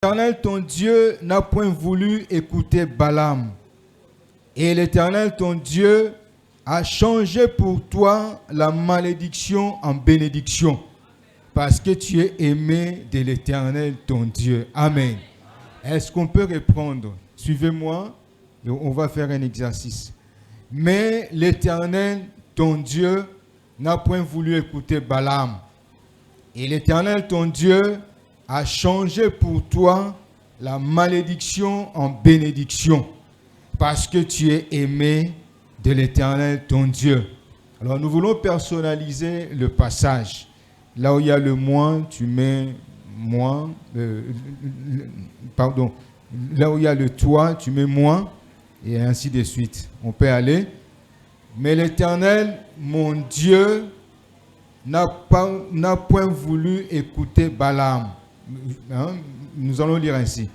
L'Éternel, ton Dieu, n'a point voulu écouter Balaam. Et l'Éternel, ton Dieu, a changé pour toi la malédiction en bénédiction, parce que tu es aimé de l'Éternel, ton Dieu. Amen. Est-ce qu'on peut répondre? Suivez-moi, et on va faire un exercice. Mais l'Éternel, ton Dieu, n'a point voulu écouter Balaam. Et l'Éternel, ton Dieu, a changé pour toi la malédiction en bénédiction, parce que tu es aimé de l'Éternel, ton Dieu. Alors, nous voulons personnaliser le passage. Là où il y a le moins, tu mets moins. Là où il y a le toi, tu mets moins. Et ainsi de suite. On peut aller. Mais l'Éternel, mon Dieu, n'a point voulu écouter Balaam. Hein? Nous allons lire ainsi.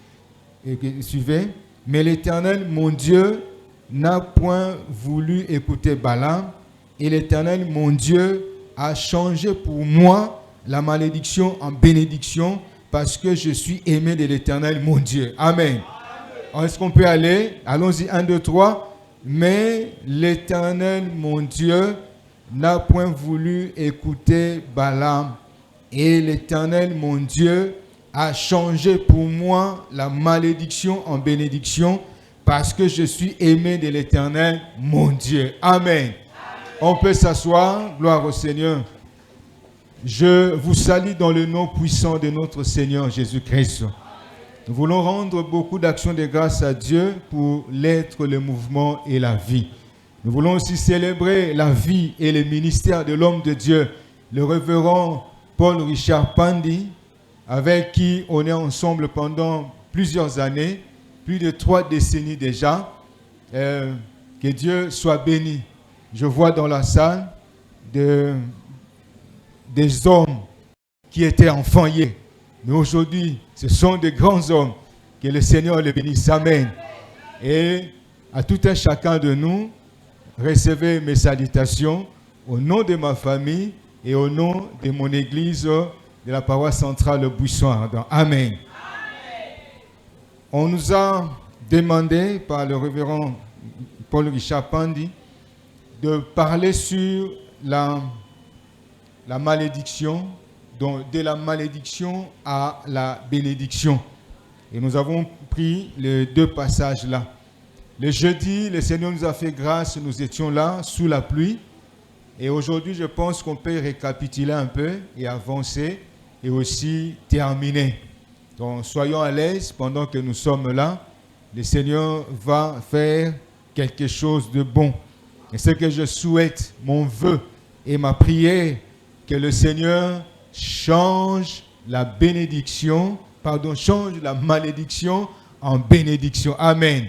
Suivez. Mais l'Éternel, mon Dieu, n'a point voulu écouter Balaam. Et l'Éternel, mon Dieu, a changé pour moi la malédiction en bénédiction, parce que je suis aimé de l'Éternel, mon Dieu. Amen. Est-ce qu'on peut aller? Allons-y, 1, 2, 3. Mais l'Éternel, mon Dieu, n'a point voulu écouter Balaam. Et l'Éternel, mon Dieu, a changé pour moi la malédiction en bénédiction, parce que je suis aimé de l'Éternel, mon Dieu. Amen. On peut s'asseoir. Gloire au Seigneur. Je vous salue dans le nom puissant de notre Seigneur Jésus-Christ. Nous voulons rendre beaucoup d'actions de grâce à Dieu pour l'être, le mouvement et la vie. Nous voulons aussi célébrer la vie et le ministère de l'homme de Dieu, le révérend Paul Richard Pandi, avec qui on est ensemble pendant plusieurs années, plus de 3 décennies déjà. Que Dieu soit béni. Je vois dans la salle des hommes qui étaient enfants hier. Mais aujourd'hui, ce sont des grands hommes. Que le Seigneur les bénisse. Amen. Et à tout un chacun de nous, recevez mes salutations au nom de ma famille et au nom de mon église de la paroisse centrale Buisson Ardent. Amen. Amen. On nous a demandé par le révérend Paul Richard Pandi de parler sur la malédiction, donc de la malédiction à la bénédiction. Et nous avons pris les 2 passages là. Le jeudi, le Seigneur nous a fait grâce, nous étions là sous la pluie. Et aujourd'hui, je pense qu'on peut récapituler un peu et avancer et aussi terminer. Donc, soyons à l'aise pendant que nous sommes là. Le Seigneur va faire quelque chose de bon. Et ce que je souhaite, mon vœu et ma prière, que le Seigneur change la malédiction en bénédiction. Amen.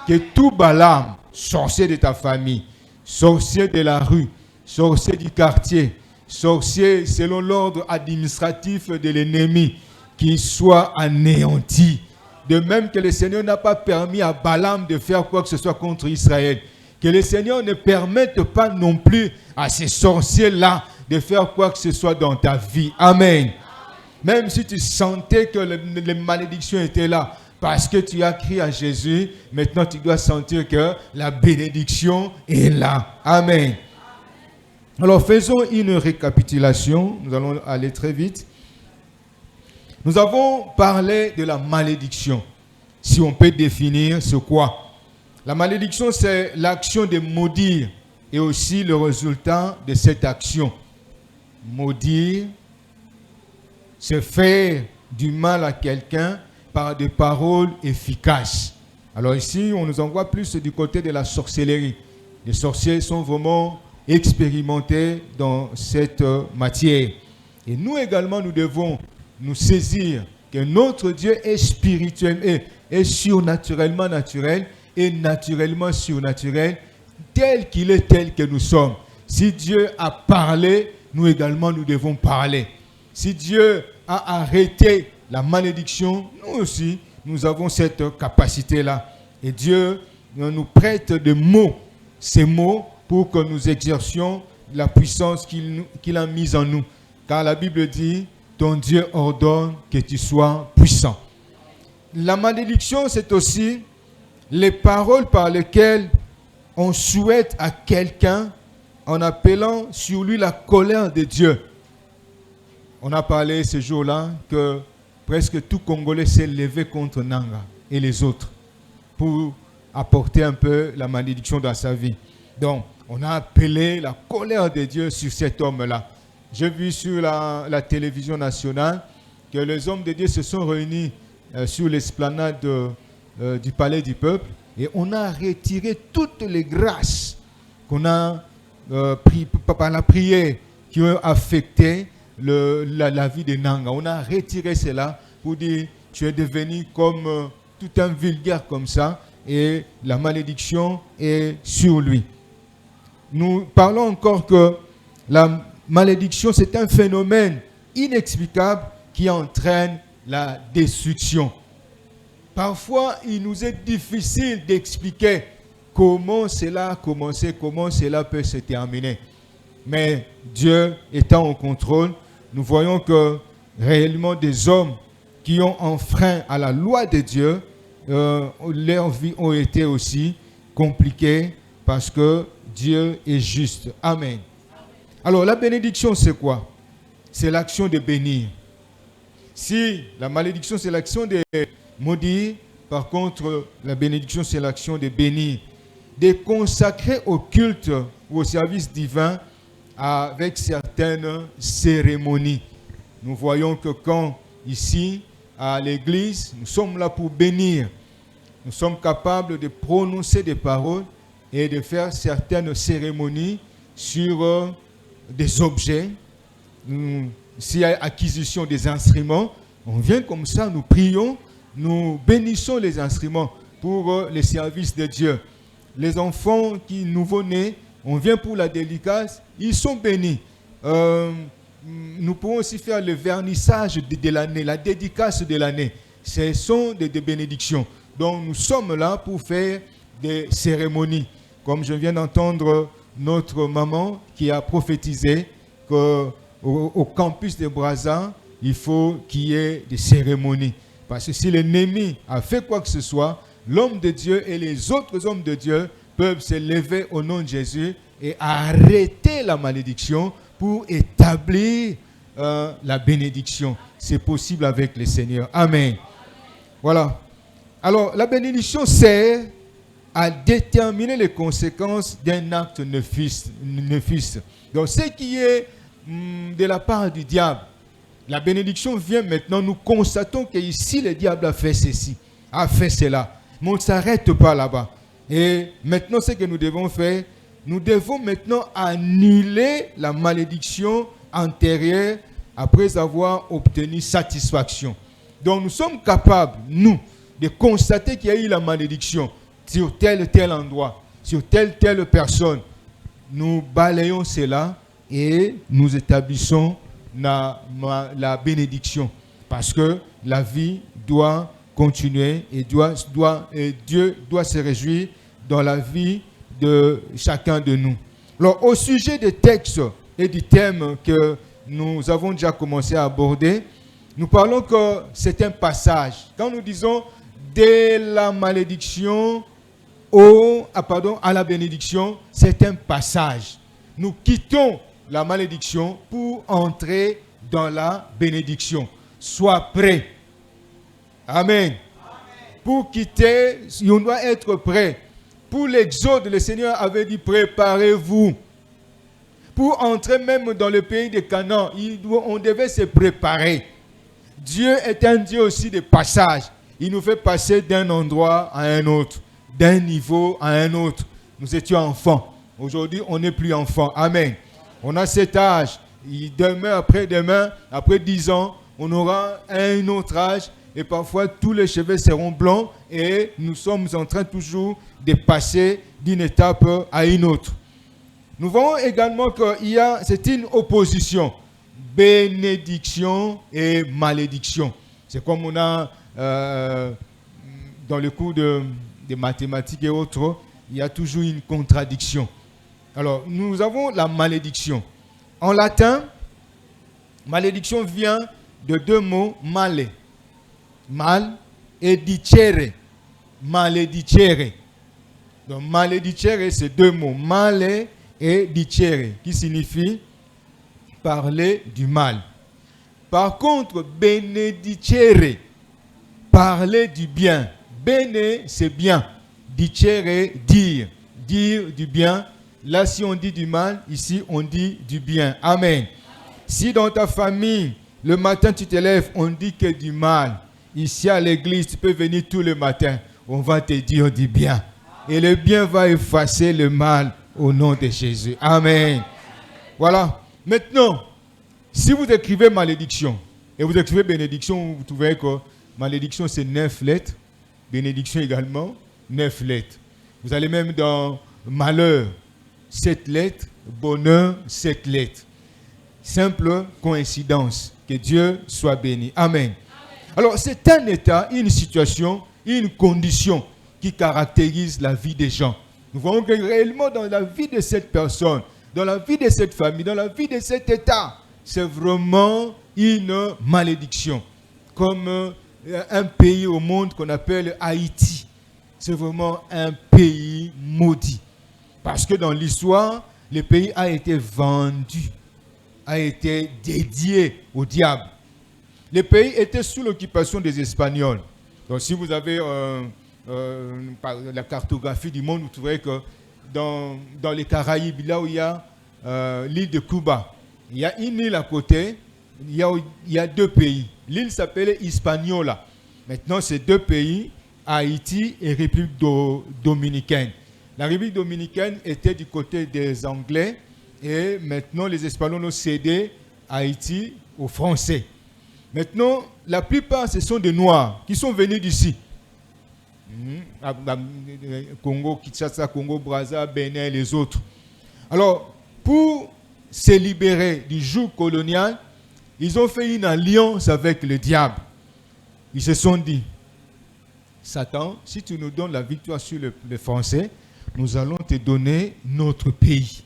Que tout Balaam, sorcier de ta famille, sorcier de la rue, sorcier du quartier, sorcier selon l'ordre administratif de l'ennemi, qu'il soit anéanti. De même que le Seigneur n'a pas permis à Balaam de faire quoi que ce soit contre Israël. Que le Seigneur ne permette pas non plus à ces sorciers-là de faire quoi que ce soit dans ta vie. Amen. Même si tu sentais que les malédictions étaient là, parce que tu as crié à Jésus, maintenant tu dois sentir que la bénédiction est là. Amen. Alors faisons une récapitulation. Nous allons aller très vite. Nous avons parlé de la malédiction. Si on peut définir ce quoi. La malédiction, c'est l'action de maudire et aussi le résultat de cette action. Maudire, c'est faire du mal à quelqu'un par des paroles efficaces. Alors ici, on nous envoie plus du côté de la sorcellerie. Les sorciers sont vraiment expérimentés dans cette matière. Et nous également, nous devons nous saisir que notre Dieu est spirituel, est surnaturellement naturel et naturellement surnaturel, tel qu'il est, tel que nous sommes. Si Dieu a parlé, nous également nous devons parler. Si Dieu a arrêté la malédiction, nous aussi, nous avons cette capacité-là. Et Dieu nous prête des mots, ces mots, pour que nous exercions la puissance qu'il a mise en nous. Car la Bible dit, ton Dieu ordonne que tu sois puissant. La malédiction, c'est aussi les paroles par lesquelles on souhaite à quelqu'un en appelant sur lui la colère de Dieu. On a parlé ce jour-là que presque tout Congolais s'est levé contre Nanga et les autres pour apporter un peu la malédiction dans sa vie. Donc, on a appelé la colère de Dieu sur cet homme-là. J'ai vu sur la télévision nationale que les hommes de Dieu se sont réunis sur l'esplanade du palais du peuple et on a retiré toutes les grâces qu'on a prises par la prière qui ont affecté la vie de Nanga. On a retiré cela pour dire tu es devenu comme tout un vulgaire comme ça et la malédiction est sur lui. Nous parlons encore que la malédiction c'est un phénomène inexplicable qui entraîne la destruction. Parfois, il nous est difficile d'expliquer comment cela a commencé, comment cela peut se terminer. Mais Dieu étant au contrôle, nous voyons que réellement des hommes qui ont enfreint à la loi de Dieu, leurs vies ont été aussi compliquées parce que Dieu est juste. Amen. Alors, la bénédiction, c'est quoi? C'est l'action de bénir. Si la malédiction, c'est l'action de maudire, par contre, la bénédiction, c'est l'action de bénir. De consacrer au culte ou au service divin avec certaines cérémonies. Nous voyons que quand, ici, à l'église, nous sommes là pour bénir. Nous sommes capables de prononcer des paroles et de faire certaines cérémonies sur des objets. S'il y a acquisition des instruments, on vient comme ça, nous prions, nous bénissons les instruments pour les services de Dieu. Les enfants qui nouveau-nés, on vient pour la dédicace, ils sont bénis. Nous pouvons aussi faire le vernissage de l'année, la dédicace de l'année. Ce sont des bénédictions. Donc nous sommes là pour faire des cérémonies. Comme je viens d'entendre notre maman qui a prophétisé qu'au campus de Brazza, il faut qu'il y ait des cérémonies. Parce que si l'ennemi a fait quoi que ce soit, l'homme de Dieu et les autres hommes de Dieu peuvent se lever au nom de Jésus et arrêter la malédiction pour établir la bénédiction. C'est possible avec le Seigneur. Amen. Voilà. Alors, la bénédiction sert à déterminer les conséquences d'un acte néfaste. Donc, ce qui est de la part du diable, la bénédiction vient maintenant, nous constatons qu'ici, le diable a fait ceci, a fait cela. Mais on ne s'arrête pas là-bas. Et maintenant, ce que nous devons faire, nous devons maintenant annuler la malédiction antérieure après avoir obtenu satisfaction. Donc, nous sommes capables, nous, de constater qu'il y a eu la malédiction sur tel endroit, sur telle personne. Nous balayons cela et nous établissons la bénédiction. Parce que la vie doit continuer et Dieu doit se réjouir dans la vie de chacun de nous. Alors, au sujet des textes et du thème que nous avons déjà commencé à aborder, nous parlons que c'est un passage. Quand nous disons de la malédiction à la bénédiction, c'est un passage. Nous quittons la malédiction pour entrer dans la bénédiction. Sois prêt. Amen. Pour quitter, on doit être prêt. Pour l'exode, le Seigneur avait dit préparez-vous. Pour entrer même dans le pays de Canaan, on devait se préparer. Dieu est un Dieu aussi de passage. Il nous fait passer d'un endroit à un autre, d'un niveau à un autre. Nous étions enfants. Aujourd'hui, on n'est plus enfants. Amen. On a cet âge. Demain, après 10 ans, on aura un autre âge. Et parfois, tous les cheveux seront blancs. Et nous sommes en train toujours de passer d'une étape à une autre. Nous voyons également que c'est une opposition. Bénédiction et malédiction. C'est comme on a dans le cours de mathématiques et autres, il y a toujours une contradiction. Alors, nous avons la malédiction. En latin, malédiction vient de deux mots, male. Mal et dicere. Maledicere. Donc maledicere, c'est deux mots. Male et dicere, qui signifie parler du mal. Par contre, benedicere, parler du bien. Bene, c'est bien. Dicere, dire. Dire du bien. Là, si on dit du mal, ici, on dit du bien. Amen. Si dans ta famille, le matin, tu te lèves, on dit que du mal. Ici, à l'église, tu peux venir tous les matins. On va te dire du bien. Et le bien va effacer le mal au nom de Jésus. Amen. Voilà. Maintenant, si vous écrivez malédiction et vous écrivez bénédiction, vous trouvez que malédiction, c'est 9 lettres. Bénédiction également, 9 lettres. Vous allez même dans malheur, 7 lettres. Bonheur, 7 lettres. Simple coïncidence. Que Dieu soit béni. Amen. Alors, c'est un état, une situation, une condition qui caractérise la vie des gens. Nous voyons que réellement dans la vie de cette personne, dans la vie de cette famille, dans la vie de cet état, c'est vraiment une malédiction. Comme un pays au monde qu'on appelle Haïti. C'est vraiment un pays maudit. Parce que dans l'histoire, le pays a été vendu, a été dédié au diable. Le pays était sous l'occupation des Espagnols. Donc si vous avez la cartographie du monde, vous trouverez que dans les Caraïbes, là où il y a l'île de Cuba, il y a une île à côté, il y a deux pays. L'île s'appelait Hispaniola. Maintenant, c'est deux pays, Haïti et République dominicaine. La République dominicaine était du côté des Anglais et maintenant les Espagnols ont cédé Haïti aux Français. Maintenant, la plupart, ce sont des Noirs qui sont venus d'ici. Congo, Kinshasa, Congo, Brazza, Bénin et les autres. Alors, pour se libérer du joug colonial, ils ont fait une alliance avec le diable. Ils se sont dit, Satan, si tu nous donnes la victoire sur les Français, nous allons te donner notre pays.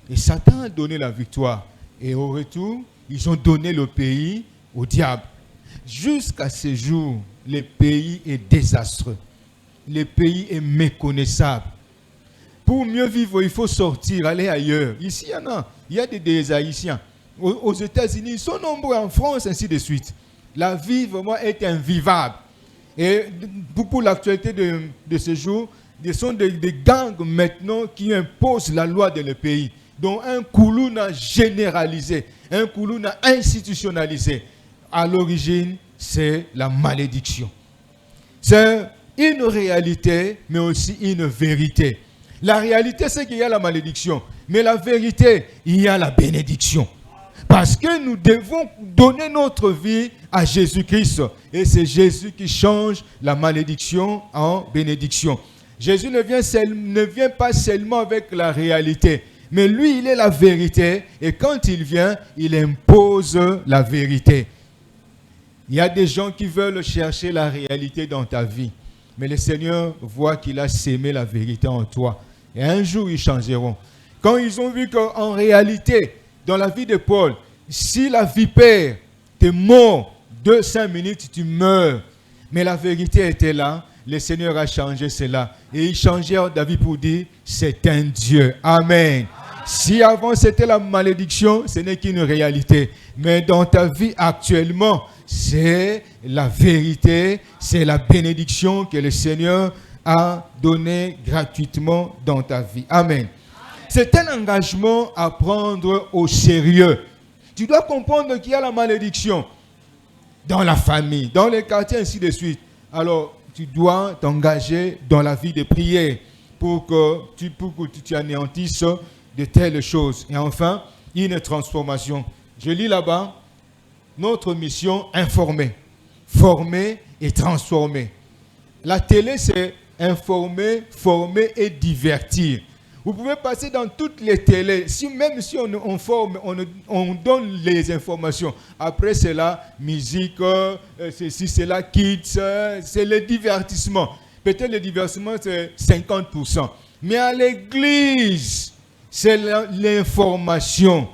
Et Satan a donné la victoire. Et au retour, ils ont donné le pays au diable. Jusqu'à ce jour, le pays est désastreux. Le pays est méconnaissable. Pour mieux vivre, il faut sortir, aller ailleurs. Ici, il y a des Haïtiens. Aux États-Unis, ils sont nombreux, en France, ainsi de suite. La vie, vraiment, est invivable. Et pour l'actualité de ce jour, ce sont des gangs maintenant qui imposent la loi dans le pays. Donc un koulouna généralisé, un koulouna institutionnalisé. À l'origine, c'est la malédiction. C'est une réalité, mais aussi une vérité. La réalité, c'est qu'il y a la malédiction. Mais la vérité, il y a la bénédiction. Parce que nous devons donner notre vie à Jésus-Christ. Et c'est Jésus qui change la malédiction en bénédiction. Jésus ne vient pas seulement avec la réalité. Mais lui, il est la vérité. Et quand il vient, il impose la vérité. Il y a des gens qui veulent chercher la réalité dans ta vie. Mais le Seigneur voit qu'il a sémé la vérité en toi. Et un jour, ils changeront. Quand ils ont vu qu'en réalité, dans la vie de Paul, si la vipère te mord 2-5 minutes, tu meurs. Mais la vérité était là. Le Seigneur a changé cela. Et ils changèrent David pour dire, c'est un Dieu. Amen. Si avant c'était la malédiction, ce n'est qu'une réalité. Mais dans ta vie actuellement, c'est la vérité, c'est la bénédiction que le Seigneur a donnée gratuitement dans ta vie. Amen. C'est un engagement à prendre au sérieux. Tu dois comprendre qu'il y a la malédiction dans la famille, dans les quartiers, ainsi de suite. Alors, tu dois t'engager dans la vie de prière pour que tu anéantisses de telles choses. Et enfin, une transformation. Je lis là-bas, notre mission, informer, former et transformer. La télé, c'est informer, former et divertir. Vous pouvez passer dans toutes les télés, même si on forme, on donne les informations. Après, c'est la musique, ceci, c'est la kids, c'est le divertissement. Peut-être le divertissement, c'est 50%. Mais à l'église, c'est l'information,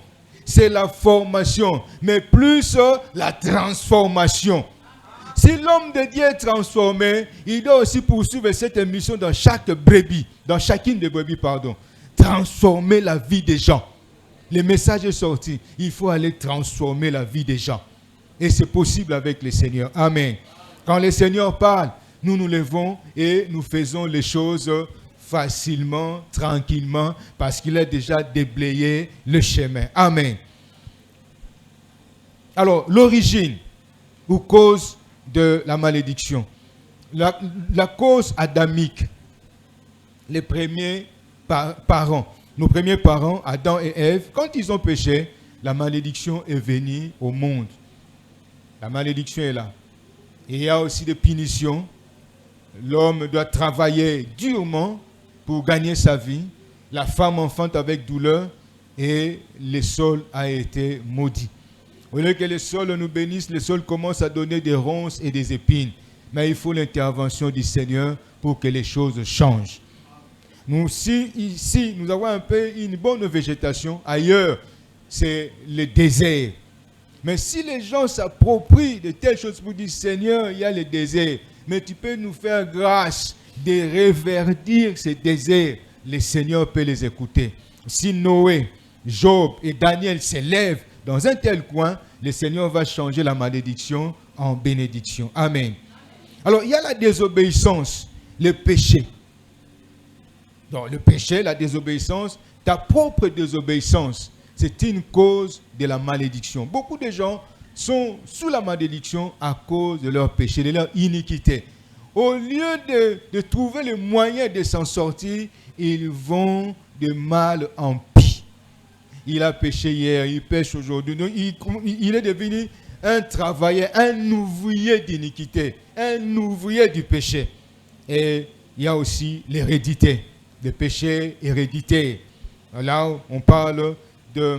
c'est la formation, mais plus la transformation. Si l'homme de Dieu est transformé, il doit aussi poursuivre cette mission dans chaque brebis, dans chacune des brebis, pardon. Transformer la vie des gens. Le message est sorti. Il faut aller transformer la vie des gens. Et c'est possible avec le Seigneur. Amen. Quand le Seigneur parle, nous nous levons et nous faisons les choses facilement, tranquillement, parce qu'il a déjà déblayé le chemin. Amen. Alors, l'origine ou cause de la malédiction. La cause adamique. Les premiers parents. Nos premiers parents, Adam et Ève, quand ils ont péché, la malédiction est venue au monde. La malédiction est là. Et il y a aussi des punitions. L'homme doit travailler durement pour gagner sa vie. La femme enfante avec douleur et le sol a été maudit. Au lieu que le sol nous bénisse, le sol commence à donner des ronces et des épines. Mais il faut l'intervention du Seigneur pour que les choses changent. Nous, ici, nous avons un peu une bonne végétation. Ailleurs, c'est le désert. Mais si les gens s'approprient de telles choses pour dire, Seigneur, il y a le désert, mais tu peux nous faire grâce de reverdir ce désert, le Seigneur peut les écouter. Si Noé, Job et Daniel s'élèvent dans un tel coin, le Seigneur va changer la malédiction en bénédiction. Amen. Alors, il y a la désobéissance, le péché. Donc, le péché, la désobéissance, ta propre désobéissance, c'est une cause de la malédiction. Beaucoup de gens sont sous la malédiction à cause de leur péché, de leur iniquité. Au lieu de trouver le moyen de s'en sortir, ils vont de mal en pis. Il a péché hier, il pêche aujourd'hui. Donc, il est devenu un travailleur, un ouvrier d'iniquité, un ouvrier du péché. Et il y a aussi l'hérédité, le péché héréditaire. Là, on parle de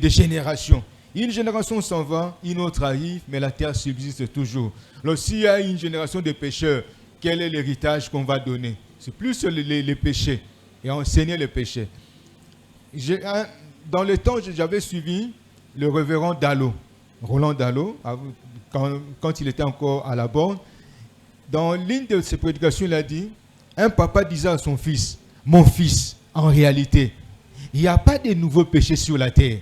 générations. Une génération s'en va, une autre arrive, mais la terre subsiste toujours. Alors, s'il y a une génération de pécheurs, quel est l'héritage qu'on va donner? C'est plus les péchés et enseigner les péchés. Dans le temps, j'avais suivi le révérend Dallot, Roland Dallot, quand il était encore à la borne. Dans l'une de ses prédications, il a dit, un papa disait à son fils, mon fils, en réalité, il n'y a pas de nouveaux péchés sur la terre.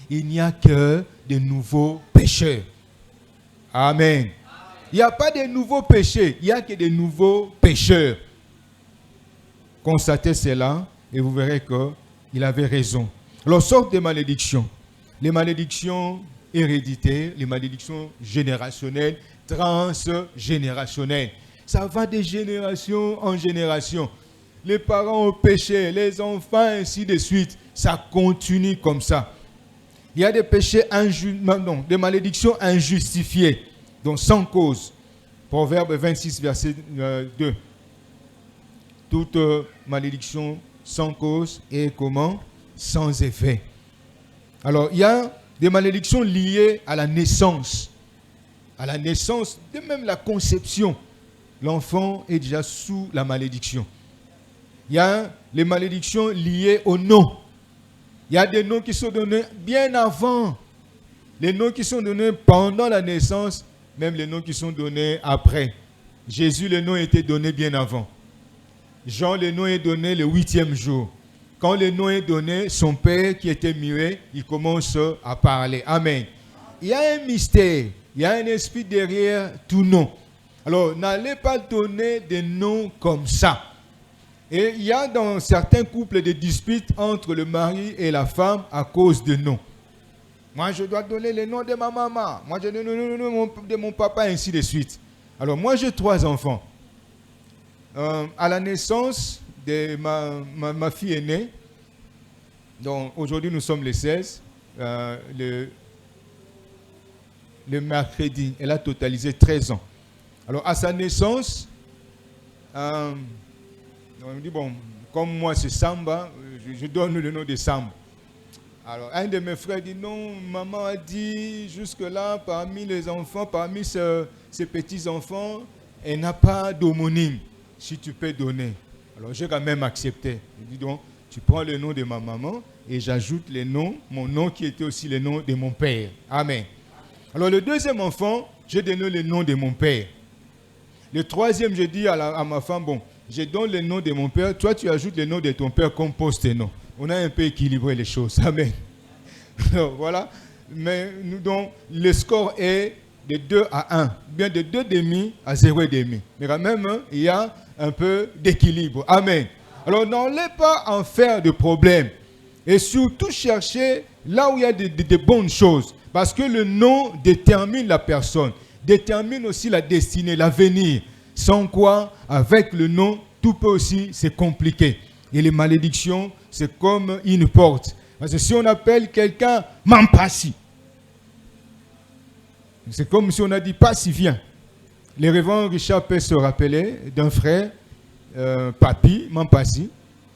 Il n'y a que de nouveaux pécheurs. Amen. Il n'y a pas de nouveaux péchés, il n'y a que de nouveaux pécheurs. Constatez cela et vous verrez qu'il avait raison. Alors, sorte des malédictions. Les malédictions héréditaires, les malédictions générationnelles, transgénérationnelles. Ça va de génération en génération. Les parents ont péché, les enfants, ainsi de suite. Ça continue comme ça. Il y a des péchés des malédictions injustifiées, donc sans cause. Proverbe 26, verset 2. Toute malédiction sans cause et comment? Sans effet. Alors, il y a des malédictions liées à la naissance. À la naissance, de même la conception. L'enfant est déjà sous la malédiction. Il y a les malédictions liées au nom. Il y a des noms qui sont donnés bien avant. Les noms qui sont donnés pendant la naissance, même les noms qui sont donnés après. Jésus, le nom était donné bien avant. Jean, le nom est donné le 8e jour. Quand le nom est donné, son père qui était muet, il commence à parler. Amen. Il y a un mystère, il y a un esprit derrière tout nom. Alors, n'allez pas donner des noms comme ça. Et il y a dans certains couples des disputes entre le mari et la femme à cause de noms. Moi, je dois donner le nom de ma maman. Moi, je donne le nom de mon papa, ainsi de suite. Alors, moi, j'ai 3 enfants. À la naissance de ma fille aînée, donc aujourd'hui, nous sommes le 16, le mercredi, elle a totalisé 13 ans. Alors, à sa naissance, on me dit, bon, comme moi c'est Samba, je donne le nom de Samba. Alors, un de mes frères dit, non, maman a dit, jusque-là, parmi les enfants, parmi ces petits-enfants, elle n'a pas d'homonyme, si tu peux donner. Alors, j'ai quand même accepté. Je dis donc, tu prends le nom de ma maman et j'ajoute mon nom qui était aussi le nom de mon père. Amen. Alors, le deuxième enfant, je donne le nom de mon père. Le troisième, je dis à ma femme, bon, je donne le nom de mon père, toi tu ajoutes le nom de ton père comme post-nom. On a un peu équilibré les choses. Amen. Alors, voilà. Mais nous, donc, le score est de 2 à 1, bien de 2,5 à 0,5. Mais quand même, il y a un peu d'équilibre. Amen. Alors, n'allez pas en faire de problème. Et surtout, chercher là où il y a de bonnes choses. Parce que le nom détermine la personne, détermine aussi la destinée, l'avenir. Sans quoi, avec le nom, tout peut aussi se compliquer. Et les malédictions, c'est comme une porte. Parce que si on appelle quelqu'un Mampassi, c'est comme si on a dit Passi, viens. Le révérend Richard peut se rappeler d'un frère, Papi, Mampassi,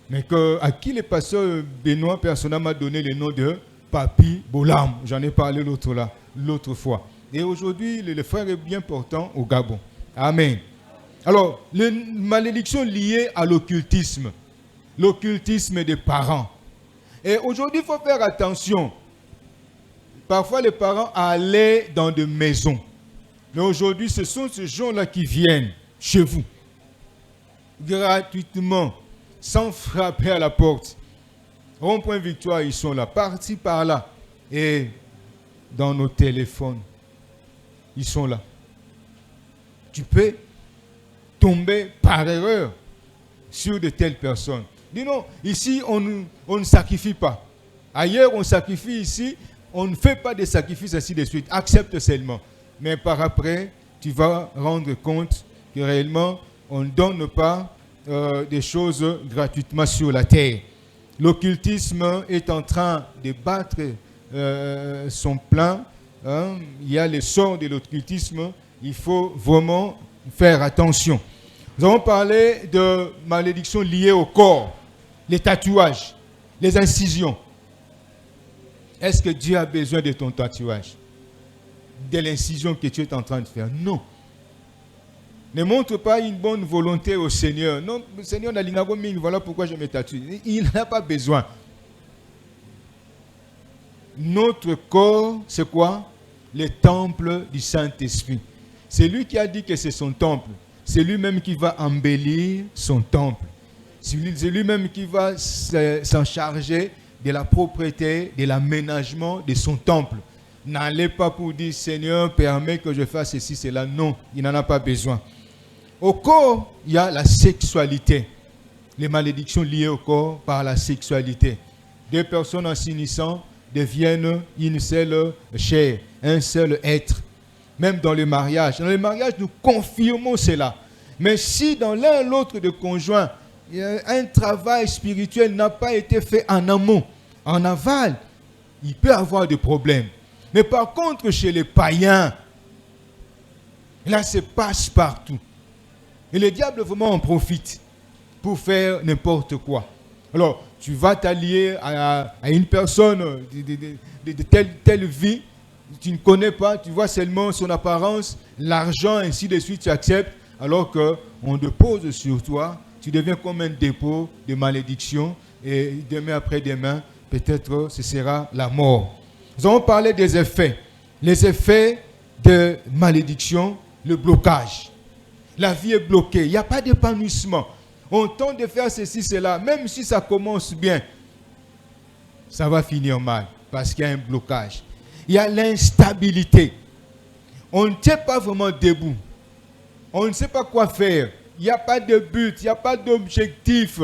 mais à qui le pasteur Benoît personnellement m'a donné le nom de Papi Bolam. J'en ai parlé l'autre fois. Et aujourd'hui, le frère est bien portant au Gabon. Amen. Alors, les malédictions liées à l'occultisme des parents. Et aujourd'hui, il faut faire attention. Parfois, les parents allaient dans des maisons. Mais aujourd'hui, ce sont ces gens-là qui viennent chez vous, gratuitement, sans frapper à la porte. Rond-point Victoire, ils sont là, partis par là. Et dans nos téléphones, ils sont là. Tu peux tomber par erreur sur de telles personnes. Dis non, ici, on ne sacrifie pas. Ailleurs, on sacrifie. Ici, on ne fait pas de sacrifices ainsi de suite. Accepte seulement. Mais par après, tu vas rendre compte que réellement, on ne donne pas des choses gratuitement sur la terre. L'occultisme est en train de battre son plein. Il y a les sorts de l'occultisme. Il faut vraiment faire attention. Nous avons parlé de malédictions liées au corps, les tatouages, les incisions. Est-ce que Dieu a besoin de ton tatouage? De l'incision que tu es en train de faire? Non. Ne montre pas une bonne volonté au Seigneur. Non, le Seigneur n'a pas dit, voilà pourquoi je me tatue. Il n'a pas besoin. Notre corps, c'est quoi? Le temple du Saint-Esprit. C'est lui qui a dit que c'est son temple. C'est lui-même qui va embellir son temple. C'est lui-même qui va s'en charger de la propreté, de l'aménagement de son temple. N'allez pas pour dire, Seigneur, permets que je fasse ceci, cela. Non, il n'en a pas besoin. Au corps, il y a la sexualité. Les malédictions liées au corps par la sexualité. Deux personnes en s'unissant deviennent une seule chair, un seul être. Même dans le mariage. Dans le mariage, nous confirmons cela. Mais si dans l'un ou l'autre de conjoints, un travail spirituel n'a pas été fait en amont, en aval, il peut avoir des problèmes. Mais par contre, chez les païens, là, c'est passe-partout. Et le diable vraiment en profite pour faire n'importe quoi. Alors, tu vas t'allier à une personne de telle vie, tu ne connais pas, tu vois seulement son apparence, l'argent, ainsi de suite, tu acceptes, alors qu'on dépose sur toi, tu deviens comme un dépôt de malédiction, et demain après-demain, peut-être ce sera la mort. Nous allons parler des effets. Les effets de malédiction, le blocage. La vie est bloquée, il n'y a pas d'épanouissement. On tente de faire ceci, cela, même si ça commence bien, ça va finir mal, parce qu'il y a un blocage. Il y a l'instabilité. On ne tient pas vraiment debout. On ne sait pas quoi faire. Il n'y a pas de but, il n'y a pas d'objectif.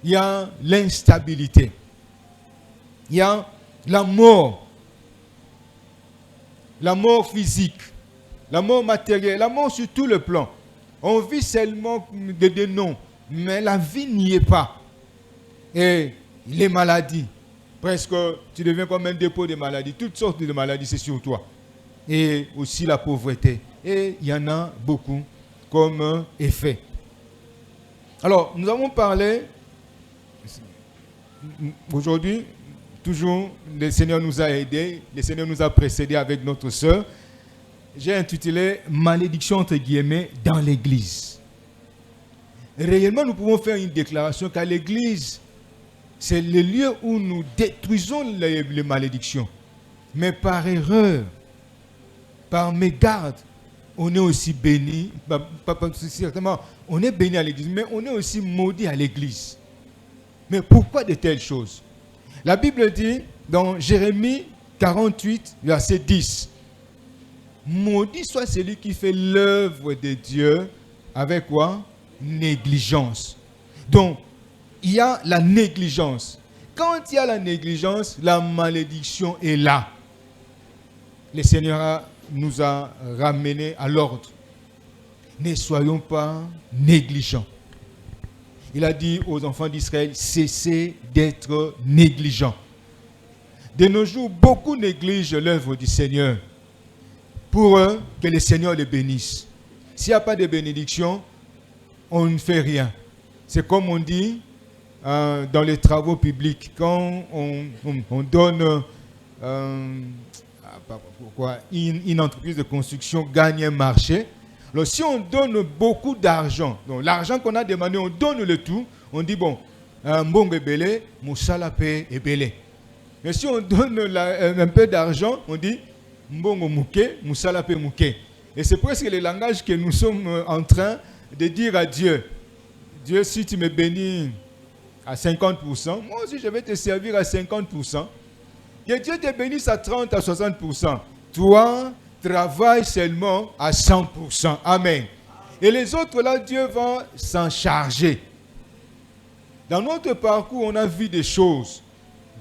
Il y a l'instabilité. Il y a la mort. La mort physique. La mort matérielle. La mort sur tout le plan. On vit seulement de noms. Mais la vie n'y est pas. Et les maladies. Presque, tu deviens comme un dépôt de maladies. Toutes sortes de maladies, c'est sur toi. Et aussi la pauvreté. Et il y en a beaucoup comme effet. Alors, nous avons parlé, aujourd'hui, toujours, le Seigneur nous a aidés, le Seigneur nous a précédés avec notre sœur. J'ai intitulé « Malédiction entre guillemets dans l'Église ». Réellement, nous pouvons faire une déclaration qu'à l'Église, c'est le lieu où nous détruisons les malédictions. Mais par erreur, par mégarde, on est aussi béni. Certainement, on est béni à l'église, mais on est aussi maudit à l'église. Mais pourquoi de telles choses? La Bible dit dans Jérémie 48, verset 10, maudit soit celui qui fait l'œuvre de Dieu avec quoi? Négligence. Donc, il y a la négligence. Quand il y a la négligence, la malédiction est là. Le Seigneur nous a ramenés à l'ordre. Ne soyons pas négligents. Il a dit aux enfants d'Israël, cessez d'être négligents. De nos jours, beaucoup négligent l'œuvre du Seigneur pour que le Seigneur les bénisse. S'il n'y a pas de bénédiction, on ne fait rien. C'est comme on dit dans les travaux publics, quand on donne une entreprise de construction gagne un marché. Alors, si on donne beaucoup d'argent, donc l'argent qu'on a demandé, on donne le tout, on dit bon, bon belé, moussalape est belé. Mais si on donne un peu d'argent, on dit bon mouké, moussalape mouké. Et c'est presque le langage que nous sommes en train de dire à Dieu. Dieu, si tu me bénis à 50%, moi aussi je vais te servir à 50%. Que Dieu te bénisse à 30, à 60%. Toi, travaille seulement à 100%. Amen. Et les autres là, Dieu va s'en charger. Dans notre parcours, on a vu des choses.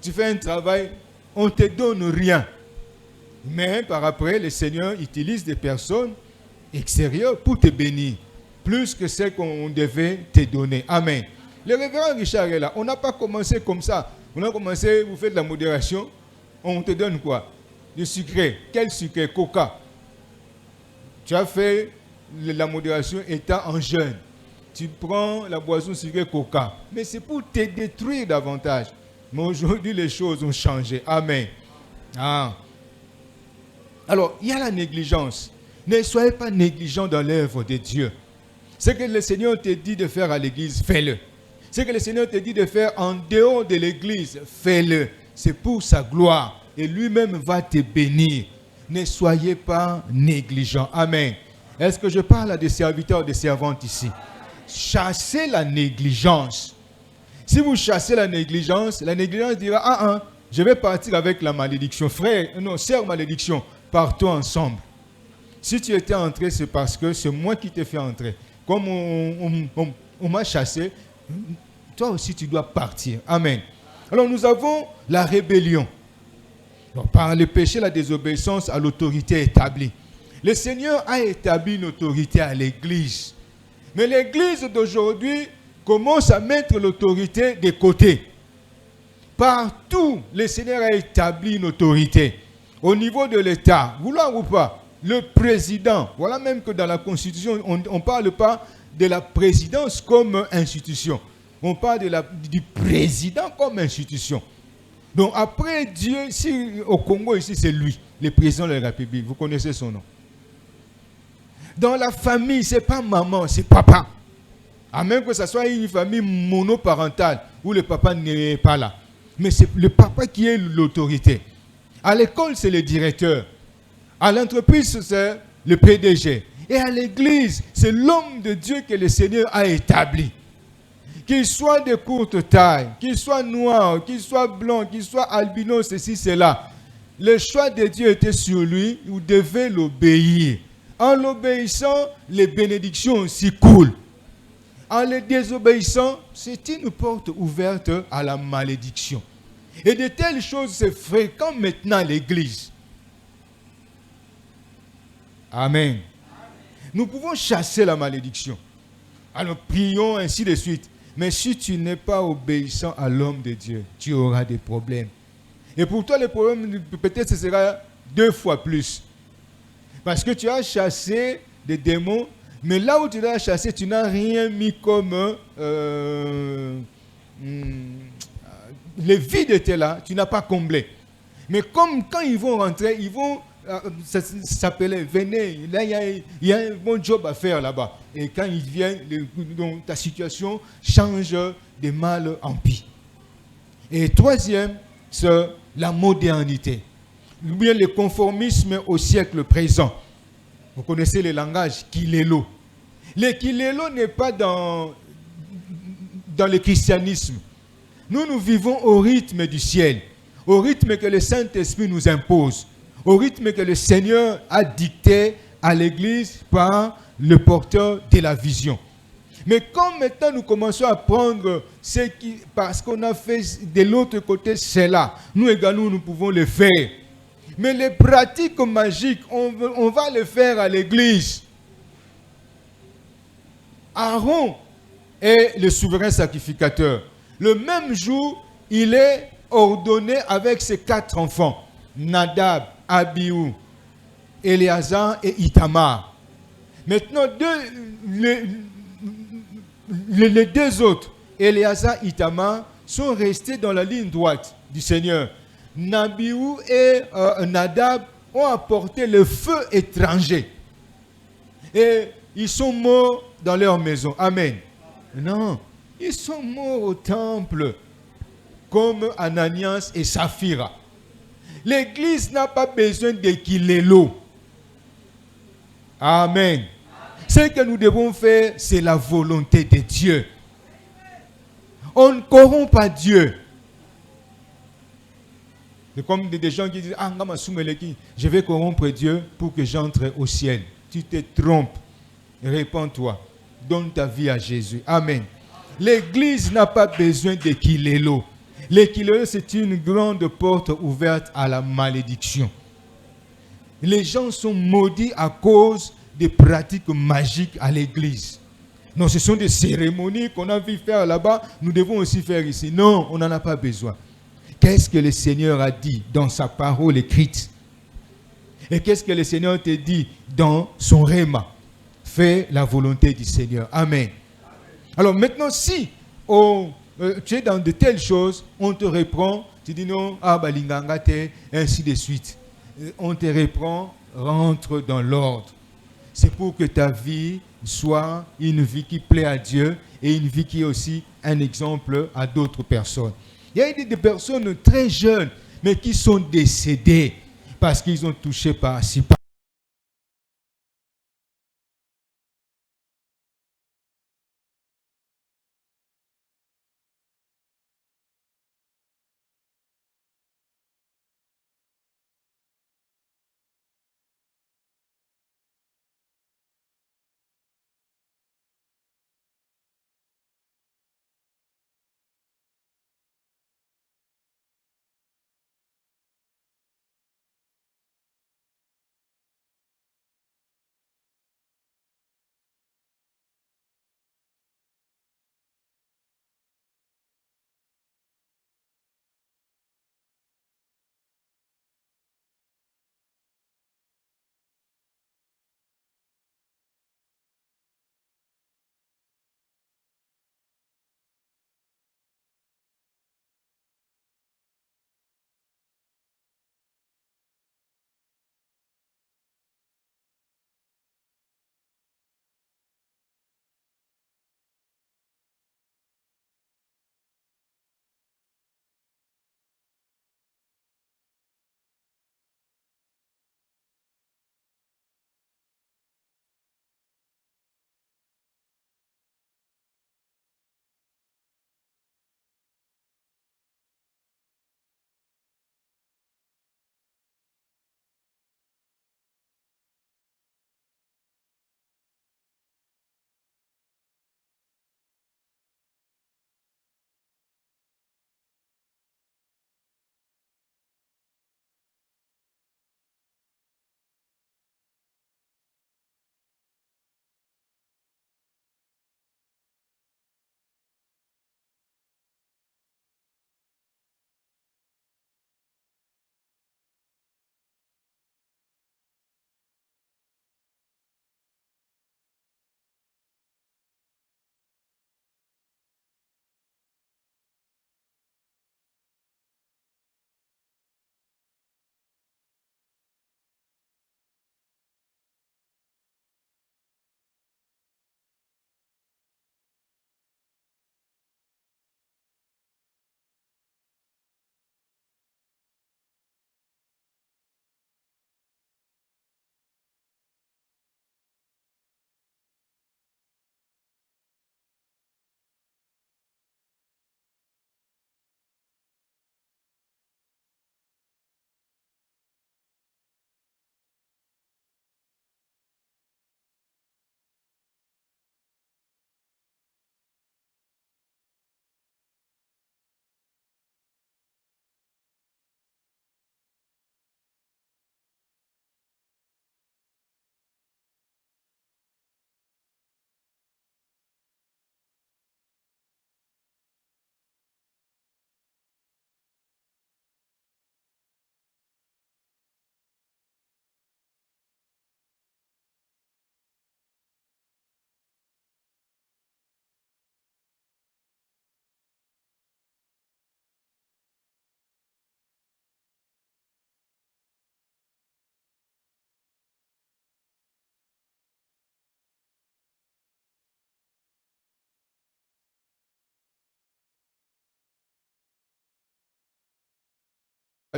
Tu fais un travail, on ne te donne rien. Mais par après, le Seigneur utilise des personnes extérieures pour te bénir. Plus que ce qu'on devait te donner. Amen. Le révérend Richard est là. On n'a pas commencé comme ça. On a commencé, vous faites de la modération. On te donne quoi? Du sucré. Quel sucré? Coca. Tu as fait la modération étant en jeûne. Tu prends la boisson sucrée Coca. Mais c'est pour te détruire davantage. Mais aujourd'hui, les choses ont changé. Amen. Ah. Alors, il y a la négligence. Ne soyez pas négligents dans l'œuvre de Dieu. Ce que le Seigneur te dit de faire à l'église, fais-le. Ce que le Seigneur te dit de faire en dehors de l'église, fais-le. C'est pour sa gloire. Et lui-même va te bénir. Ne soyez pas négligents. Amen. Est-ce que je parle à des serviteurs, des servantes ici? Chassez la négligence. Si vous chassez la négligence dira, je vais partir avec la malédiction. Frère, non, sœur malédiction, partons ensemble. Si tu étais entré, c'est parce que c'est moi qui t'ai fait entrer. Comme on m'a chassé, toi aussi tu dois partir. Amen. Alors nous avons la rébellion. Donc, par le péché, la désobéissance à l'autorité établie. Le Seigneur a établi une autorité à l'église. Mais l'église d'aujourd'hui commence à mettre l'autorité de côté. Partout, le Seigneur a établi une autorité. Au niveau de l'État, vouloir ou pas, le président, voilà même que dans la Constitution, on ne parle pas de la présidence comme institution. On parle du président comme institution. Donc après Dieu, si au Congo ici, c'est lui, le président de la République. Vous connaissez son nom. Dans la famille, ce n'est pas maman, c'est papa. À même que ce soit une famille monoparentale où le papa n'est pas là. Mais c'est le papa qui est l'autorité. À l'école, c'est le directeur. À l'entreprise, c'est le PDG. Et à l'église, c'est l'homme de Dieu que le Seigneur a établi. Qu'il soit de courte taille, qu'il soit noir, qu'il soit blanc, qu'il soit albino, ceci, cela. Le choix de Dieu était sur lui, vous devez l'obéir. En l'obéissant, les bénédictions aussi coulent. En le désobéissant, c'est une porte ouverte à la malédiction. Et de telles choses, c'est fréquent maintenant à l'église. Amen. Nous pouvons chasser la malédiction. Alors prions ainsi de suite. Mais si tu n'es pas obéissant à l'homme de Dieu, tu auras des problèmes. Et pour toi, les problèmes, peut-être ce sera 2 fois plus. Parce que tu as chassé des démons, mais là où tu l'as chassé, tu n'as rien mis comme le vide était là, tu n'as pas comblé. Mais comme quand ils vont rentrer, ils vont... ça s'appelait, venez, là il y a un bon job à faire là-bas. Et quand ils viennent, donc, ta situation change de mal en pis. Et troisième, c'est la modernité. Ou bien le conformisme au siècle présent. Vous connaissez le langage Kilelo. Le Kilelo n'est pas dans le christianisme. Nous vivons au rythme du ciel, au rythme que le Saint-Esprit nous impose, au rythme que le Seigneur a dicté à l'Église par le porteur de la vision. Mais quand maintenant nous commençons à prendre ce qui, parce qu'on a fait de l'autre côté cela, nous également nous pouvons le faire. Mais les pratiques magiques, on va le faire à l'église. Aaron est le souverain sacrificateur. Le même jour, il est ordonné avec ses 4 enfants, Nadab, Abihu, Éléazar et Ithamar. Maintenant, les 2 autres, Éléazar et Ithamar, sont restés dans la ligne droite du Seigneur. Abihu et Nadab ont apporté le feu étranger. Et ils sont morts dans leur maison. Amen. Non, ils sont morts au temple, comme Ananias et Saphira. L'église n'a pas besoin de Kilelo. Amen. Ce que nous devons faire, c'est la volonté de Dieu. On ne corrompt pas Dieu. C'est comme des gens qui disent, ah, je vais corrompre Dieu pour que j'entre au ciel. Tu te trompes. Répands-toi. Donne ta vie à Jésus. Amen. L'église n'a pas besoin de Kilelo. Le Kilelo, c'est une grande porte ouverte à la malédiction. Les gens sont maudits à cause des pratiques magiques à l'église. Non, ce sont des cérémonies qu'on a vu faire là-bas. Nous devons aussi faire ici. Non, on n'en a pas besoin. Qu'est-ce que le Seigneur a dit dans sa parole écrite? Et qu'est-ce que le Seigneur te dit dans son réma? Fais la volonté du Seigneur. Amen. Alors maintenant, si tu es dans de telles choses, on te reprend, tu dis non, ainsi de suite. On te reprend, rentre dans l'ordre. C'est pour que ta vie soit une vie qui plaît à Dieu et une vie qui est aussi un exemple à d'autres personnes. Il y a des personnes très jeunes, mais qui sont décédées parce qu'ils ont touché par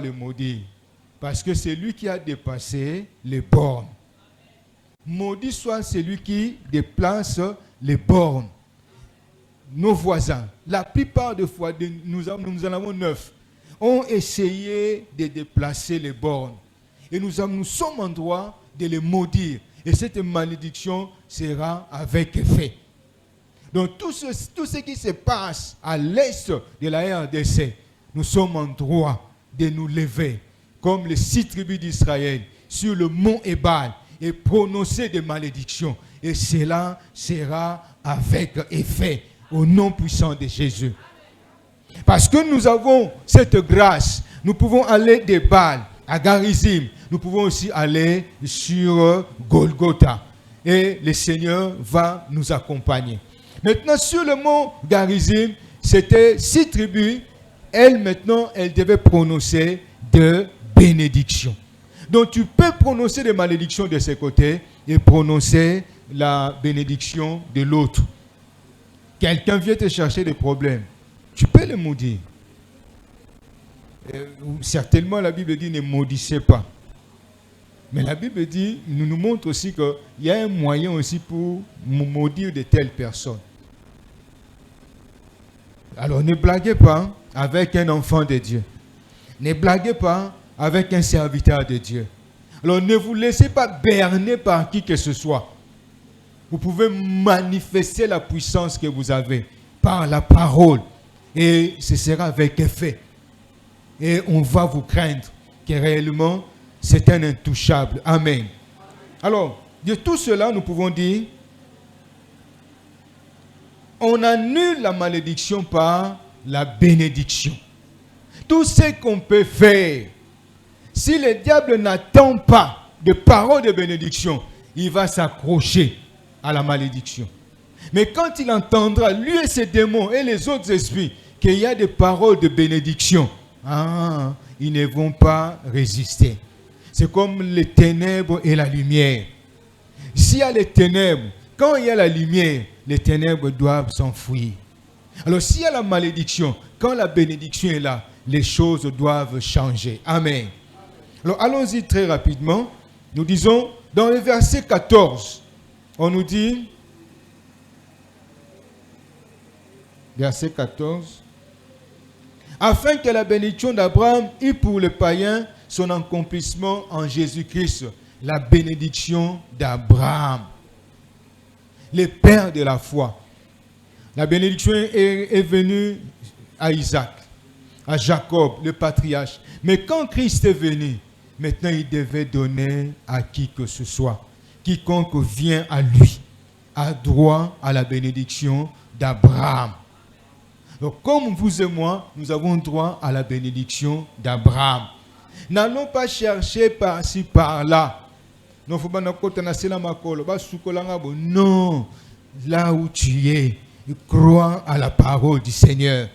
le maudire. Parce que c'est lui qui a dépassé les bornes. Maudit soit celui qui déplace les bornes. Nos voisins, la plupart des fois, nous en avons 9, ont essayé de déplacer les bornes. Et nous sommes en droit de les maudire. Et cette malédiction sera avec effet. Donc tout ce qui se passe à l'est de la RDC, nous sommes en droit de nous lever, comme les 6 tribus d'Israël, sur le mont Ébal, et prononcer des malédictions. Et cela sera avec effet, au nom puissant de Jésus. Parce que nous avons cette grâce, nous pouvons aller des Bâles à Garizim, nous pouvons aussi aller sur Golgotha. Et le Seigneur va nous accompagner. Maintenant, sur le mont Garizim, c'était 6 tribus. Elles devaient prononcer de bénédictions. Donc, tu peux prononcer des malédictions de ce côté et prononcer la bénédiction de l'autre. Quelqu'un vient te chercher des problèmes. Tu peux le maudire. Certainement, la Bible dit ne maudissez pas. Mais la Bible dit, nous montre aussi qu'il y a un moyen aussi pour maudire de telles personnes. Alors ne blaguez pas avec un enfant de Dieu. Ne blaguez pas avec un serviteur de Dieu. Alors ne vous laissez pas berner par qui que ce soit. Vous pouvez manifester la puissance que vous avez par la parole. Et ce sera avec effet. Et on va vous craindre que réellement c'est un intouchable. Amen. Alors, de tout cela, nous pouvons dire, on annule la malédiction par la bénédiction. Tout ce qu'on peut faire, si le diable n'attend pas de paroles de bénédiction, il va s'accrocher à la malédiction. Mais quand il entendra, lui et ses démons et les autres esprits, qu'il y a des paroles de bénédiction, ils ne vont pas résister. C'est comme les ténèbres et la lumière. S'il y a les ténèbres, quand il y a la lumière, les ténèbres doivent s'enfuir. Alors s'il y a la malédiction, quand la bénédiction est là, les choses doivent changer. Amen. Alors allons-y très rapidement. Nous disons, dans le verset 14, on nous dit, verset 14, afin que la bénédiction d'Abraham ait pour les païens son accomplissement en Jésus-Christ, la bénédiction d'Abraham, le père de la foi. La bénédiction est venue à Isaac, à Jacob, le patriarche. Mais quand Christ est venu, maintenant il devait donner à qui que ce soit. Quiconque vient à lui a droit à la bénédiction d'Abraham. Donc comme vous et moi, nous avons droit à la bénédiction d'Abraham. N'allons pas chercher par-ci, par-là. Non, là où tu es, crois à la parole du Seigneur.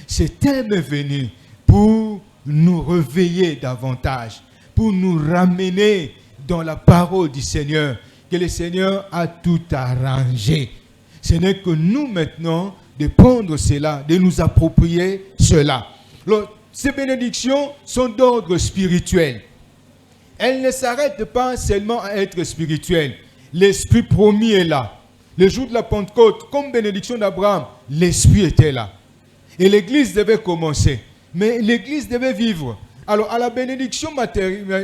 Cet thème est venu pour nous réveiller davantage, pour nous ramener dans la parole du Seigneur, que le Seigneur a tout arrangé. Ce n'est que nous maintenant de prendre cela, de nous approprier cela. Alors, ces bénédictions sont d'ordre spirituel. Elles ne s'arrêtent pas seulement à être spirituelles. L'Esprit promis est là. Le jour de la Pentecôte, comme bénédiction d'Abraham, l'Esprit était là. Et l'Église devait commencer. Mais l'Église devait vivre. Alors, à la bénédiction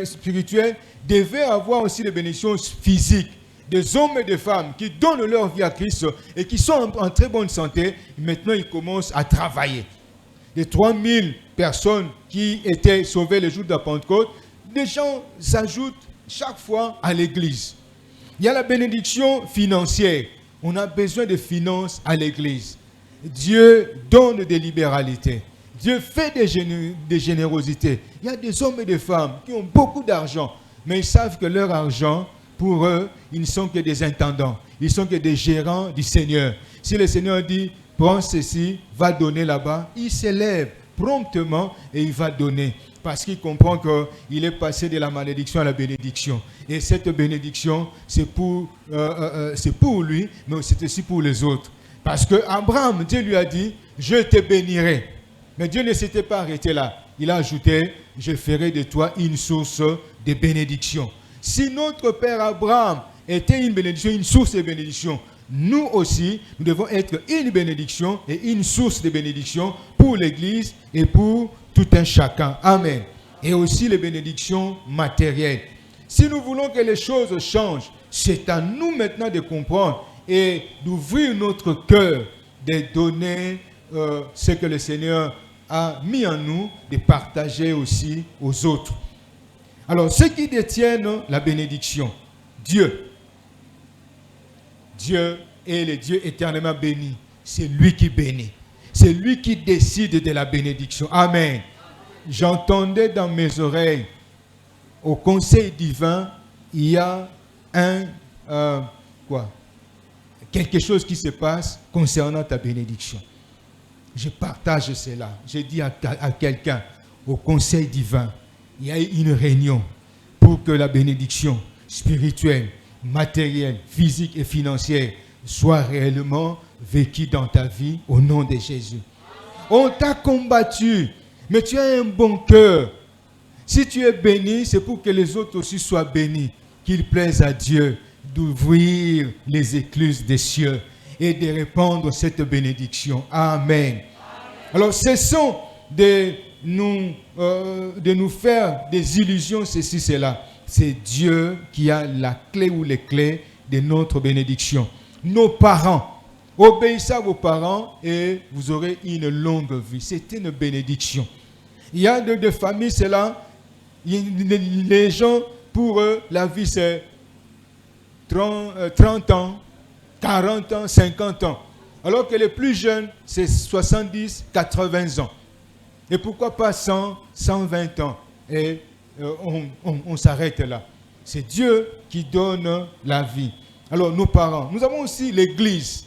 spirituelle, devait avoir aussi des bénédictions physiques. Des hommes et des femmes qui donnent leur vie à Christ et qui sont en très bonne santé. Maintenant, ils commencent à travailler. Les 3000 personnes qui étaient sauvées le jour de la Pentecôte, des gens s'ajoutent chaque fois à l'église. Il y a la bénédiction financière. On a besoin de finances à l'église. Dieu donne des libéralités. Dieu fait des générosités. Il y a des hommes et des femmes qui ont beaucoup d'argent, mais ils savent que leur argent, pour eux, ils ne sont que des intendants. Ils ne sont que des gérants du Seigneur. Si le Seigneur dit, prends ceci, va donner là-bas, il s'élève promptement et il va donner. Parce qu'il comprend qu'il est passé de la malédiction à la bénédiction. Et cette bénédiction, c'est pour lui, mais c'est aussi pour les autres. Parce que Abraham, Dieu lui a dit, je te bénirai. Mais Dieu ne s'était pas arrêté là. Il a ajouté, je ferai de toi une source de bénédiction. Si notre père Abraham était une bénédiction, une source de bénédiction, nous aussi, nous devons être une bénédiction et une source de bénédiction pour l'Église et pour tout un chacun. Amen. Et aussi les bénédictions matérielles. Si nous voulons que les choses changent, c'est à nous maintenant de comprendre et d'ouvrir notre cœur, de donner ce que le Seigneur a mis en nous, de partager aussi aux autres. Alors, ceux qui détiennent la bénédiction, Dieu est le Dieu éternellement béni. C'est lui qui bénit. C'est lui qui décide de la bénédiction. Amen. J'entendais dans mes oreilles, au conseil divin, il y a quelque chose qui se passe concernant ta bénédiction. Je partage cela. Je dis à quelqu'un, au conseil divin, il y a une réunion pour que la bénédiction spirituelle, matérielle, physique et financière soit réellement vécue dans ta vie au nom de Jésus. On t'a combattu, mais tu as un bon cœur. Si tu es béni, c'est pour que les autres aussi soient bénis. Qu'il plaise à Dieu d'ouvrir les écluses des cieux et de répandre cette bénédiction. Amen. Alors, cessons de nous faire des illusions, ceci, cela. C'est Dieu qui a la clé ou les clés de notre bénédiction. Nos parents, obéissez à vos parents et vous aurez une longue vie. C'est une bénédiction. Il y a des familles, c'est là, les gens, pour eux, la vie c'est 30 ans, 40 ans, 50 ans. Alors que les plus jeunes, c'est 70, 80 ans. Et pourquoi pas 100, 120 ans? Et on s'arrête là. C'est Dieu qui donne la vie. Alors, nos parents. Nous avons aussi l'Église.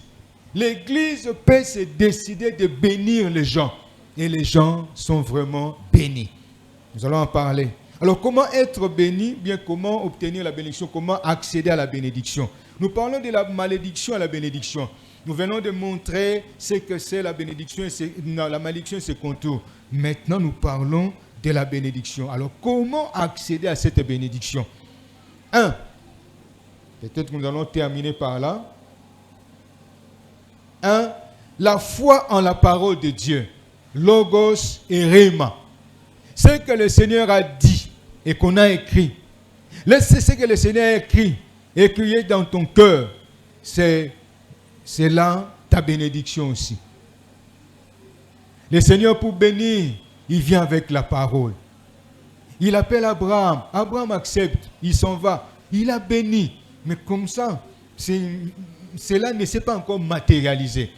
L'Église peut se décider de bénir les gens. Et les gens sont vraiment bénis. Nous allons en parler. Alors, comment être béni? Bien, comment obtenir la bénédiction? Comment accéder à la bénédiction? Nous parlons de la malédiction à la bénédiction. Nous venons de montrer ce que c'est la bénédiction et la malédiction et ses contours. Maintenant, nous parlons de la bénédiction. Alors, comment accéder à cette bénédiction? Peut-être que nous allons terminer par là. La foi en la parole de Dieu. Logos et Rhéma. Ce que le Seigneur a dit et qu'on a écrit. Ce que le Seigneur a écrit dans ton cœur. C'est là ta bénédiction aussi. Le Seigneur, pour bénir, il vient avec la parole. Il appelle Abraham. Abraham accepte. Il s'en va. Il a béni. Mais comme ça, cela ne s'est pas encore matérialisé.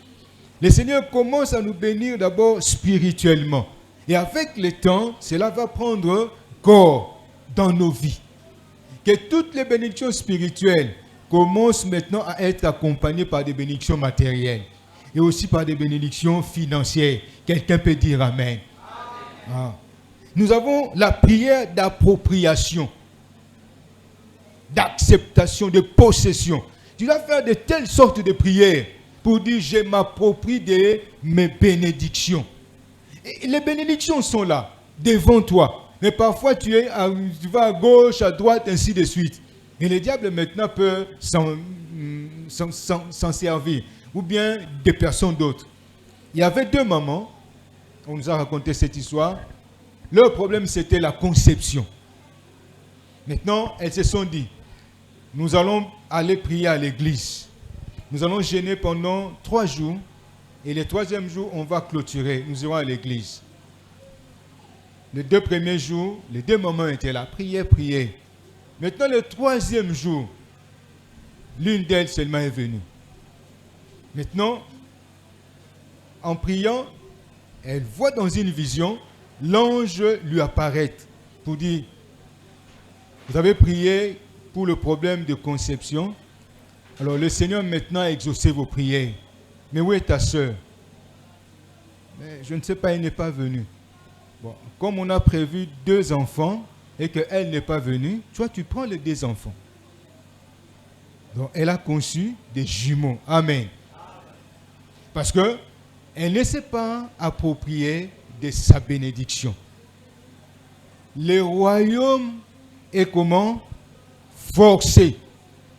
Le Seigneur commence à nous bénir d'abord spirituellement. Et avec le temps, cela va prendre corps dans nos vies. Que toutes les bénédictions spirituelles commencent maintenant à être accompagnées par des bénédictions matérielles. Et aussi par des bénédictions financières. Quelqu'un peut dire Amen. Ah. Nous avons la prière d'appropriation, d'acceptation, de possession. Tu dois faire de telles sortes de prières pour dire je m'approprie de mes bénédictions. Et les bénédictions sont là, devant toi. Mais parfois tu vas à gauche, à droite, ainsi de suite. Et le diable maintenant peut s'en servir. Ou bien des personnes d'autres. Il y avait deux mamans, on nous a raconté cette histoire. Leur problème c'était la conception. Maintenant, elles se sont dit, nous allons aller prier à l'église. Nous allons jeûner pendant 3 jours. Et le 3e jour, on va clôturer. Nous irons à l'église. Les 2 premiers jours, les 2 mamans étaient là. Priez. Maintenant, le 3e jour, l'une d'elles seulement est venue. Maintenant, en priant, elle voit dans une vision, l'ange lui apparaît pour dire, vous avez prié pour le problème de conception. Alors le Seigneur maintenant a exaucé vos prières. Mais où est ta sœur? Mais je ne sais pas, elle n'est pas venue. Bon, comme on a prévu 2 enfants et qu'elle n'est pas venue, toi tu prends les 2 enfants. Donc elle a conçu des jumeaux. Amen. Parce qu'elle ne s'est pas appropriée de sa bénédiction. le royaume est comment? Forcé.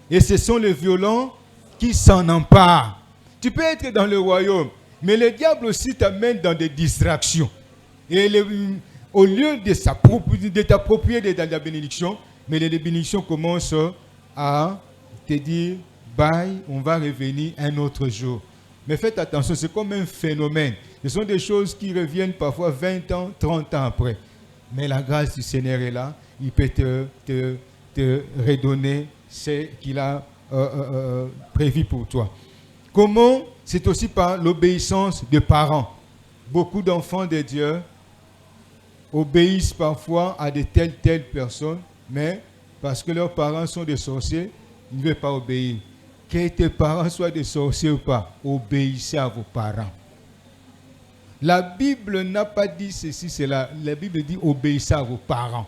Et ce sont les violents qui s'en emparent. Tu peux être dans le royaume, mais le diable aussi t'amène dans des distractions. Et au lieu de t'approprier de la bénédiction, mais les bénédictions commencent à te dire, bye, on va revenir un autre jour. Mais faites attention, c'est comme un phénomène. Ce sont des choses qui reviennent parfois 20 ans, 30 ans après. Mais la grâce du Seigneur est là. Il peut te redonner ce qu'il a prévu pour toi. Comment? C'est aussi par l'obéissance des parents. Beaucoup d'enfants de Dieu obéissent parfois à de telles personnes, mais parce que leurs parents sont des sorciers, ils ne veulent pas obéir. Que tes parents soient des sorciers ou pas, obéissez à vos parents. La Bible n'a pas dit ceci, cela. La Bible dit obéissez à vos parents.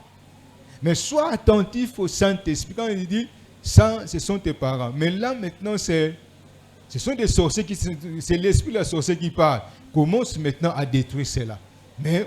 Mais sois attentif au Saint-Esprit. Quand il dit ça, ce sont tes parents. Mais là, maintenant, ce sont des sorciers c'est l'esprit de la sorcière qui parle. Commence maintenant à détruire cela. Mais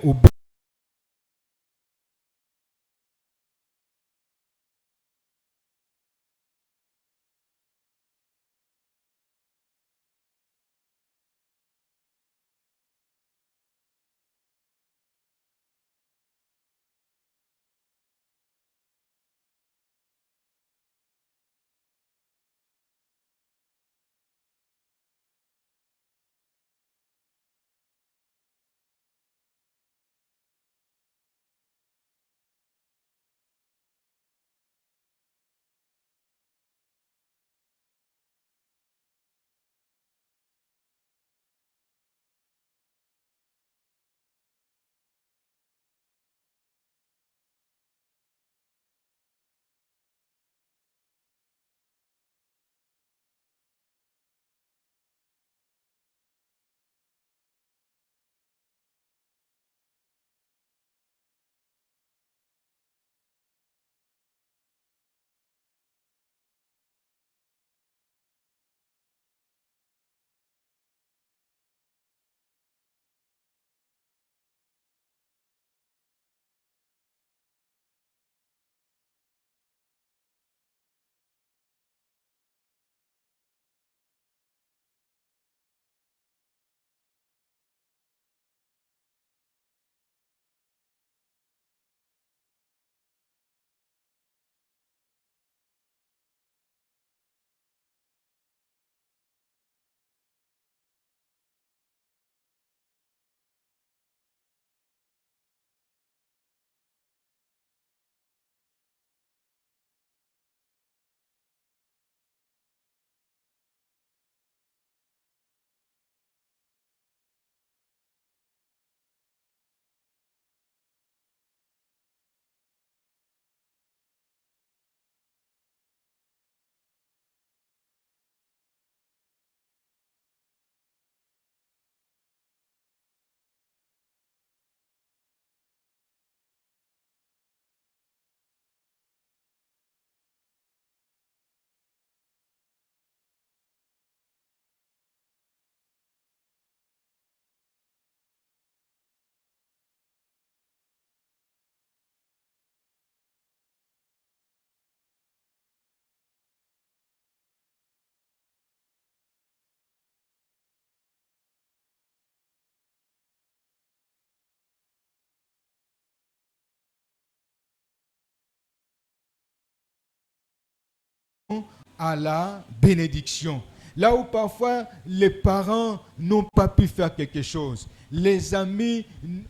à la bénédiction. Là où parfois les parents n'ont pas pu faire quelque chose, les amis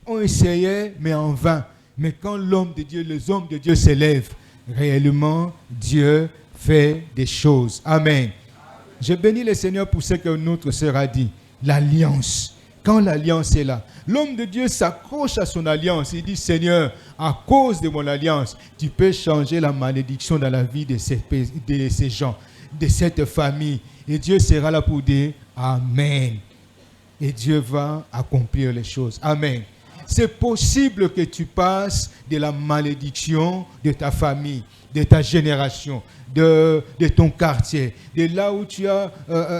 ont essayé, mais en vain. Mais quand l'homme de Dieu, les hommes de Dieu s'élèvent, réellement, Dieu fait des choses. Amen. Je bénis le Seigneur pour ce que notre sœur a dit. L'alliance. Quand l'alliance est là, l'homme de Dieu s'accroche à son alliance. Il dit, Seigneur, à cause de mon alliance, tu peux changer la malédiction dans la vie de ces gens, de cette famille. Et Dieu sera là pour dire, Amen. Et Dieu va accomplir les choses. Amen. C'est possible que tu passes de la malédiction de ta famille, de ta génération, de ton quartier, de là où tu as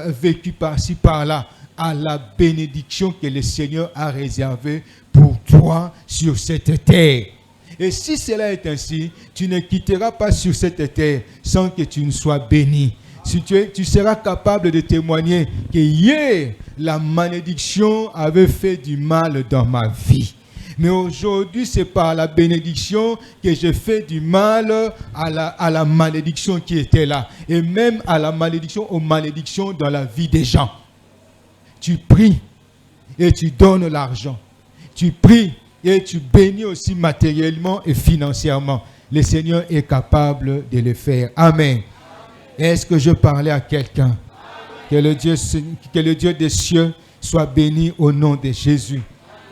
vécu par-ci, par-là, à la bénédiction que le Seigneur a réservée pour toi sur cette terre. Et si cela est ainsi, tu ne quitteras pas sur cette terre sans que tu ne sois béni. Si tu seras capable de témoigner que hier, la malédiction avait fait du mal dans ma vie. Mais aujourd'hui, c'est par la bénédiction que je fais du mal à la malédiction qui était là. Et même à la malédiction, aux malédictions dans la vie des gens. Tu pries et tu donnes l'argent. Tu pries et tu bénis aussi matériellement et financièrement. Le Seigneur est capable de le faire. Amen. Est-ce que je parlais à quelqu'un? Que le Dieu des cieux soit béni au nom de Jésus.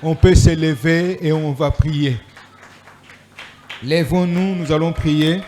On peut se lever et on va prier. Lèvons-nous, nous allons prier.